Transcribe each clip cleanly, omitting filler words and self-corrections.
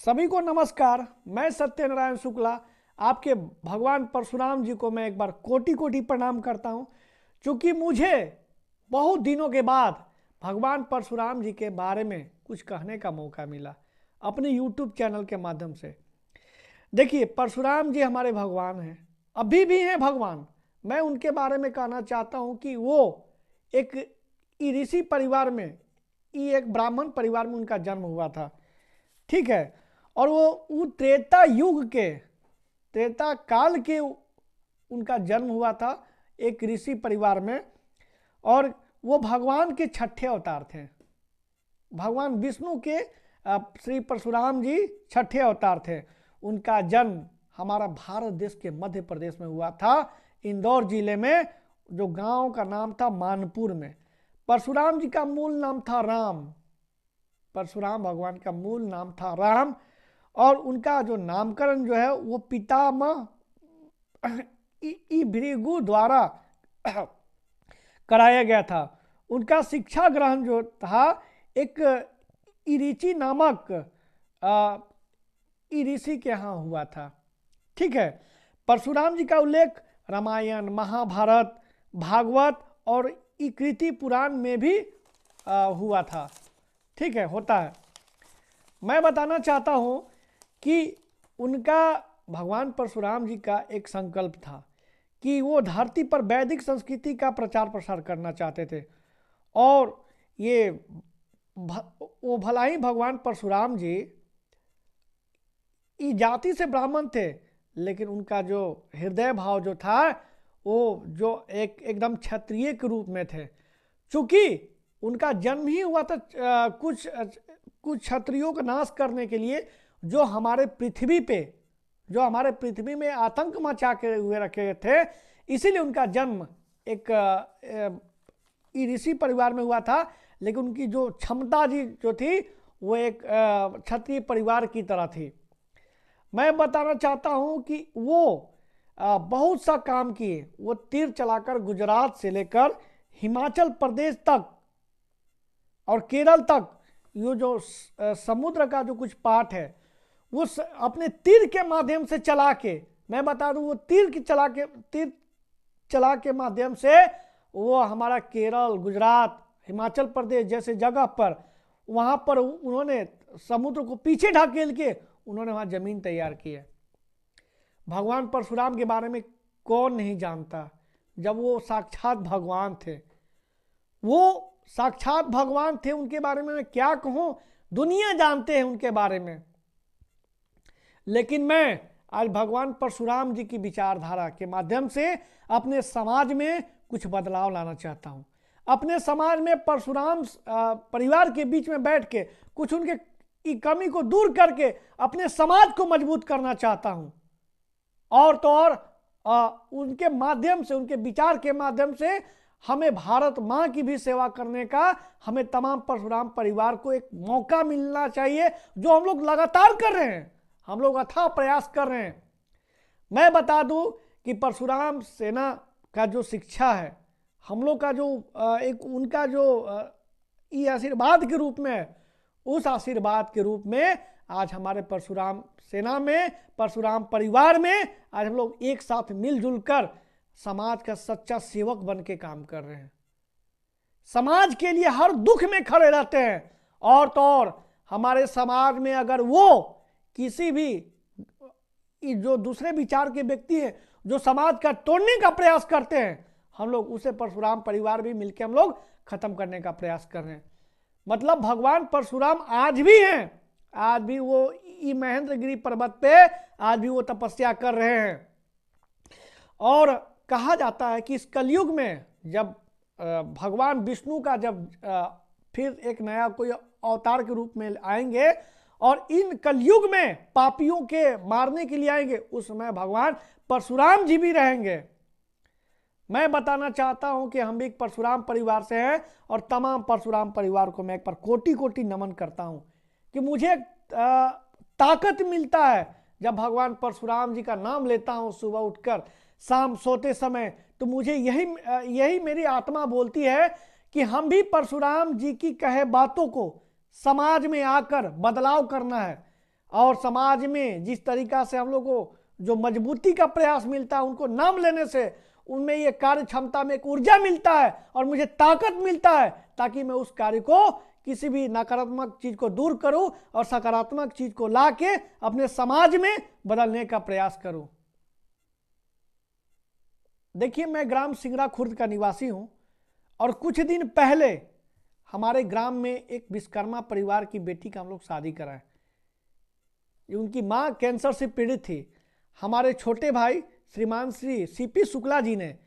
सभी को नमस्कार। मैं सत्यनारायण शुक्ला आपके भगवान परशुराम जी को मैं एक बार कोटि कोटि प्रणाम करता हूं, क्योंकि मुझे बहुत दिनों के बाद भगवान परशुराम जी के बारे में कुछ कहने का मौका मिला अपने YouTube चैनल के माध्यम से। देखिए, परशुराम जी हमारे भगवान हैं, अभी भी हैं भगवान। मैं उनके बारे में कहना चाहता हूं कि वो एक ऋषि परिवार में, एक ब्राह्मण परिवार में उनका जन्म हुआ था, ठीक है। और वो त्रेता युग के, त्रेता काल के उनका जन्म हुआ था एक ऋषि परिवार में, और वो भगवान के छठे अवतार थे। भगवान विष्णु के श्री परशुराम जी छठे अवतार थे। उनका जन्म हमारा भारत देश के मध्य प्रदेश में हुआ था, इंदौर जिले में, जो गांव का नाम था मानपुर में। परशुराम जी का मूल नाम था राम। परशुराम भगवान का मूल नाम था राम, और उनका जो नामकरण जो है वो पितामह भृगु द्वारा कराया गया था। उनका शिक्षा ग्रहण जो था एक ऋषि नामक ऋषि के यहाँ हुआ था, ठीक है। परशुराम जी का उल्लेख रामायण, महाभारत, भागवत और कृति पुराण में भी हुआ था, ठीक है, होता है। मैं बताना चाहता हूं कि उनका, भगवान परशुराम जी का एक संकल्प था कि वो धरती पर वैदिक संस्कृति का प्रचार प्रसार करना चाहते थे। और ये वो भला ही भगवान परशुराम जी इस जाति से ब्राह्मण थे, लेकिन उनका जो हृदय भाव जो था वो जो एकदम क्षत्रिय के रूप में थे। चूंकि उनका जन्म ही हुआ था कुछ क्षत्रियों का नाश करने के लिए, जो हमारे पृथ्वी में आतंक मचा के हुए रखे थे। इसीलिए उनका जन्म एक ऋषि परिवार में हुआ था, लेकिन उनकी जो क्षमता जी जो थी वो एक क्षत्रिय परिवार की तरह थी। मैं बताना चाहता हूं कि वो बहुत सा काम किए। वो तीर चलाकर गुजरात से लेकर हिमाचल प्रदेश तक और केरल तक, ये जो समुद्र का जो कुछ पार्ट है वो अपने तीर के माध्यम से चला के, मैं बता दूं, वो तीर चला के माध्यम से वो हमारा केरल, गुजरात, हिमाचल प्रदेश जैसे जगह पर, वहां पर उन्होंने समुद्र को पीछे ढकेल के उन्होंने वहां जमीन तैयार की है। भगवान परशुराम के बारे में कौन नहीं जानता, जब वो साक्षात भगवान थे। वो साक्षात भगवान थे, उनके बारे में मैं क्या कहूं, दुनिया जानते हैं उनके बारे में। लेकिन मैं आज भगवान परशुराम जी की विचारधारा के माध्यम से अपने समाज में कुछ बदलाव लाना चाहता हूं। अपने समाज में परशुराम परिवार के बीच में बैठ के कुछ उनके कमी को दूर करके अपने समाज को मजबूत करना चाहता हूं। और तो और उनके माध्यम से, उनके विचार के माध्यम से हमें भारत मां की भी सेवा करने का, हमें तमाम परशुराम परिवार को एक मौका मिलना चाहिए, जो हम लोग लगातार कर रहे हैं। हम लोग अथाह प्रयास कर रहे हैं। मैं बता दूं कि परशुराम सेना का जो शिक्षा है, हम लोग का जो एक उनका जो ये आशीर्वाद के रूप में, उस आशीर्वाद के रूप में आज हमारे परशुराम सेना में, परशुराम परिवार में आज हम लोग एक साथ मिलजुल कर समाज का सच्चा सेवक बन के काम कर रहे हैं। समाज के लिए हर दुख में खड़े रहते हैं। और तो और हमारे समाज में अगर वो किसी भी जो दूसरे विचार के व्यक्ति हैं, जो समाज का तोड़ने का प्रयास करते हैं, हम लोग उसे परशुराम परिवार भी मिलकर हम लोग खत्म करने का प्रयास कर रहे हैं। मतलब भगवान परशुराम आज भी हैं, आज भी वो महेंद्रगिरी पर्वत पे आज भी वो तपस्या कर रहे हैं। और कहा जाता है कि इस कलयुग में जब भगवान विष्णु का जब फिर एक नया कोई अवतार के रूप में आएंगे और इन कलयुग में पापियों के मारने के लिए आएंगे, उस समय भगवान परशुराम जी भी रहेंगे। मैं बताना चाहता हूं कि हम भी एक परशुराम परिवार से हैं, और तमाम परशुराम परिवार को मैं एक बार कोटि कोटि नमन करता हूं कि मुझे ताकत मिलता है जब भगवान परशुराम जी का नाम लेता हूं सुबह उठकर, शाम सोते समय, तो मुझे यही मेरी आत्मा बोलती है कि हम भी परशुराम जी की कहे बातों को समाज में आकर बदलाव करना है। और समाज में जिस तरीका से हम लोग को जो मजबूती का प्रयास मिलता है, उनको नाम लेने से उनमें ये कार्य क्षमता में एक ऊर्जा मिलता है और मुझे ताकत मिलता है, ताकि मैं उस कार्य को, किसी भी नकारात्मक चीज को दूर करूं और सकारात्मक चीज को लाके अपने समाज में बदलने का प्रयास करूं। देखिए, मैं ग्राम सिंगरा खुर्द का निवासी हूं और कुछ दिन पहले हमारे ग्राम में एक विश्वकर्मा परिवार की बेटी का हम लोग शादी कराए। उनकी मां कैंसर से पीड़ित थी। हमारे छोटे भाई श्रीमान श्री सीपी शुक्ला जी ने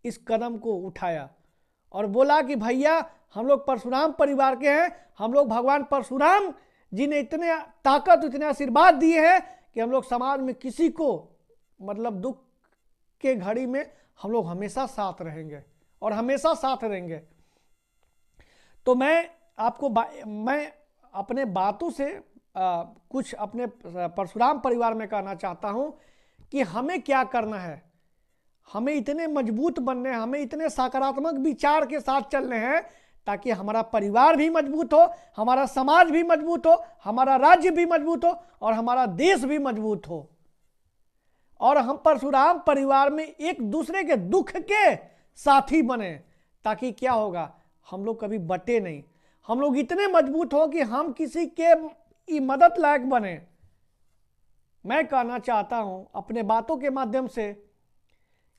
इस कदम को उठाया और बोला कि भैया, हम लोग परशुराम परिवार के हैं, हम लोग भगवान परशुराम जी ने इतने ताकत, इतने आशीर्वाद दिए हैं कि हम लोग समाज में किसी को मतलब दुख के घड़ी में हम लोग हमेशा साथ रहेंगे और हमेशा साथ रहेंगे। तो मैं आपको मैं अपने बातों से कुछ अपने परशुराम परिवार में कहना चाहता हूं कि हमें क्या करना है। हमें इतने मजबूत बनने, हमें इतने सकारात्मक विचार के साथ चलने हैं ताकि हमारा परिवार भी मजबूत हो, हमारा समाज भी मजबूत हो, हमारा राज्य भी मजबूत हो और हमारा देश भी मजबूत हो। और हम परशुराम परिवार में एक दूसरे के दुख के साथी बने, ताकि क्या होगा, हम लोग कभी बटे नहीं, हम लोग इतने मजबूत हो कि हम किसी के मदद लायक बने। मैं कहना चाहता हूं अपने बातों के माध्यम से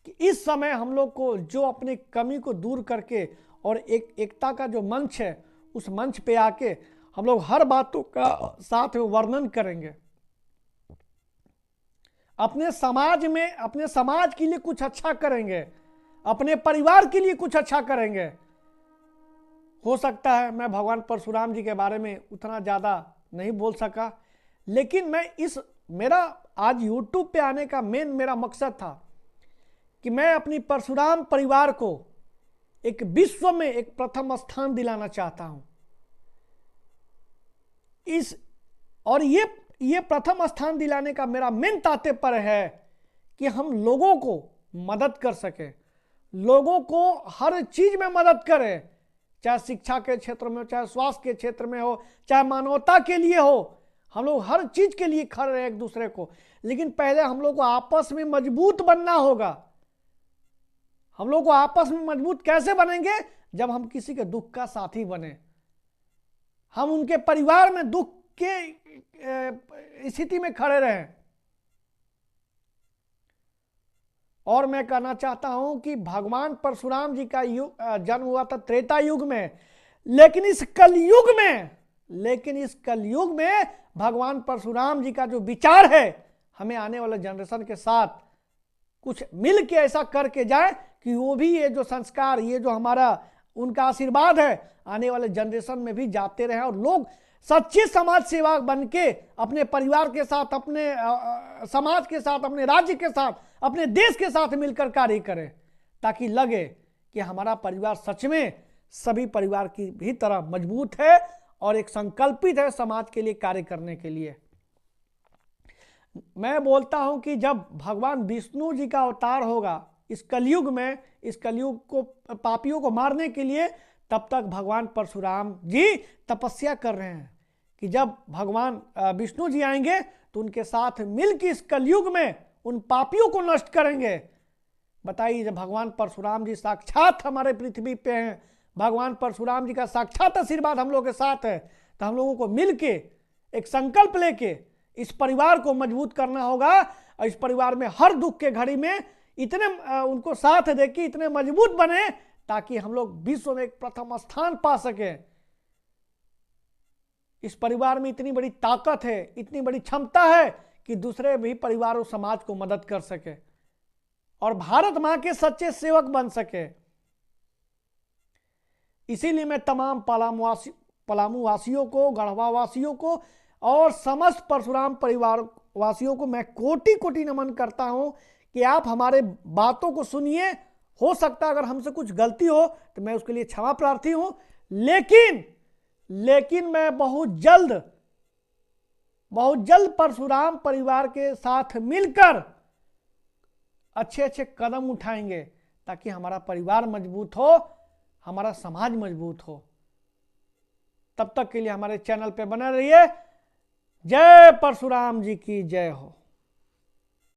कि इस समय हम लोग को जो अपनी कमी को दूर करके और एकता का जो मंच है, उस मंच पे आके हम लोग हर बातों का साथ में वर्णन करेंगे। अपने समाज में, अपने समाज के लिए कुछ अच्छा करेंगे, अपने परिवार के लिए कुछ अच्छा करेंगे। हो सकता है मैं भगवान परशुराम जी के बारे में उतना ज्यादा नहीं बोल सका, लेकिन मैं मेरा आज YouTube पे आने का मेरा मकसद था कि मैं अपनी परशुराम परिवार को एक विश्व में एक प्रथम स्थान दिलाना चाहता हूं। और ये प्रथम स्थान दिलाने का मेरा मेन तात्पर्य है कि हम लोगों को मदद कर सके, लोगों को हर चीज में मदद करें, चाहे शिक्षा के क्षेत्र में हो, चाहे स्वास्थ्य के क्षेत्र में हो, चाहे मानवता के लिए हो। हम लोग हर चीज के लिए खड़े रहे एक दूसरे को, लेकिन पहले हम लोग को आपस में मजबूत बनना होगा। हम लोग को आपस में मजबूत कैसे बनेंगे? जब हम किसी के दुख का साथी बने, हम उनके परिवार में दुख के स्थिति में खड़े रहें। और मैं कहना चाहता हूं कि भगवान परशुराम जी का जन्म हुआ था त्रेता युग में, लेकिन इस कलयुग में भगवान परशुराम जी का जो विचार है, हमें आने वाले जनरेशन के साथ कुछ मिल के ऐसा करके जाए कि वो भी ये जो संस्कार, ये जो हमारा उनका आशीर्वाद है, आने वाले जनरेशन में भी जाते रहे और लोग सच्चे समाज सेवा बन के अपने परिवार के साथ, अपने समाज के साथ, अपने राज्य के साथ, अपने देश के साथ मिलकर कार्य करें, ताकि लगे कि हमारा परिवार सच में सभी परिवार की भी तरह मजबूत है और एक संकल्पित है समाज के लिए कार्य करने के लिए। मैं बोलता हूं कि जब भगवान विष्णु जी का अवतार होगा इस कलयुग में, इस कलयुग को, पापियों को मारने के लिए, तब तक भगवान परशुराम जी तपस्या कर रहे हैं कि जब भगवान विष्णु जी आएंगे तो उनके साथ मिलकर इस कलयुग में उन पापियों को नष्ट करेंगे। बताइए, जब भगवान परशुराम जी साक्षात हमारे पृथ्वी पे हैं, भगवान परशुराम जी का साक्षात आशीर्वाद हम लोगों के साथ है, तो हम लोगों को मिलके एक संकल्प लेके इस परिवार को मजबूत करना होगा और इस परिवार में हर दुख के घड़ी में इतने उनको साथ देके इतने मजबूत बने ताकि हम लोग विश्व में एक प्रथम स्थान पा सके। इस परिवार में इतनी बड़ी ताकत है, इतनी बड़ी क्षमता है कि दूसरे भी परिवारों, समाज को मदद कर सके और भारत मां के सच्चे सेवक बन सके। इसीलिए मैं तमाम पलामू वासियों को, गढ़वा वासियों को और समस्त परशुराम परिवार वासियों को मैं कोटि कोटि नमन करता हूं कि आप हमारे बातों को सुनिए। हो सकता है अगर हमसे कुछ गलती हो तो मैं उसके लिए क्षमा प्रार्थी हूं, लेकिन मैं बहुत जल्द परशुराम परिवार के साथ मिलकर अच्छे अच्छे कदम उठाएंगे ताकि हमारा परिवार मजबूत हो, हमारा समाज मजबूत हो। तब तक के लिए हमारे चैनल पे बने रहिए। जय परशुराम जी की जय हो।